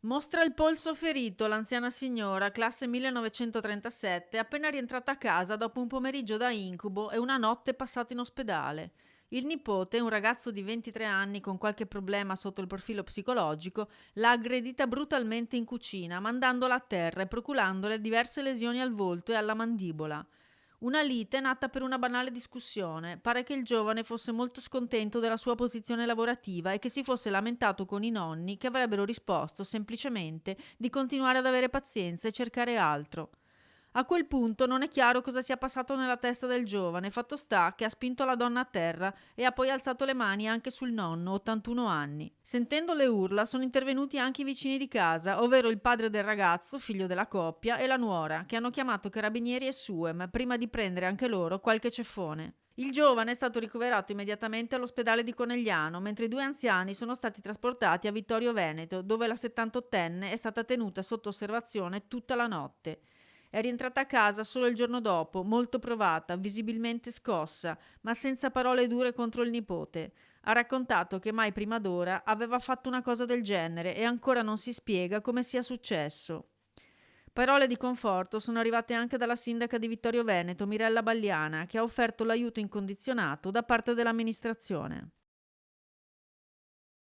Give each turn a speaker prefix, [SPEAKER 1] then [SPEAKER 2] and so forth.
[SPEAKER 1] Mostra il polso ferito l'anziana signora, classe 1937, appena rientrata a casa dopo un pomeriggio da incubo e una notte passata in ospedale. Il nipote, un ragazzo di 23 anni con qualche problema sotto il profilo psicologico, l'ha aggredita brutalmente in cucina, mandandola a terra e procurandole diverse lesioni al volto e alla mandibola. Una lite nata per una banale discussione. Pare che il giovane fosse molto scontento della sua posizione lavorativa e che si fosse lamentato con i nonni, che avrebbero risposto semplicemente di continuare ad avere pazienza e cercare altro. A quel punto non è chiaro cosa sia passato nella testa del giovane, fatto sta che ha spinto la donna a terra e ha poi alzato le mani anche sul nonno, 81 anni. Sentendo le urla sono intervenuti anche i vicini di casa, ovvero il padre del ragazzo, figlio della coppia, e la nuora, che hanno chiamato carabinieri e SUEM prima di prendere anche loro qualche ceffone. Il giovane è stato ricoverato immediatamente all'ospedale di Conegliano, mentre i due anziani sono stati trasportati a Vittorio Veneto, dove la 78enne è stata tenuta sotto osservazione tutta la notte. È rientrata a casa solo il giorno dopo, molto provata, visibilmente scossa, ma senza parole dure contro il nipote. Ha raccontato che mai prima d'ora aveva fatto una cosa del genere e ancora non si spiega come sia successo. Parole di conforto sono arrivate anche dalla sindaca di Vittorio Veneto, Mirella Balliana, che ha offerto l'aiuto incondizionato da parte dell'amministrazione.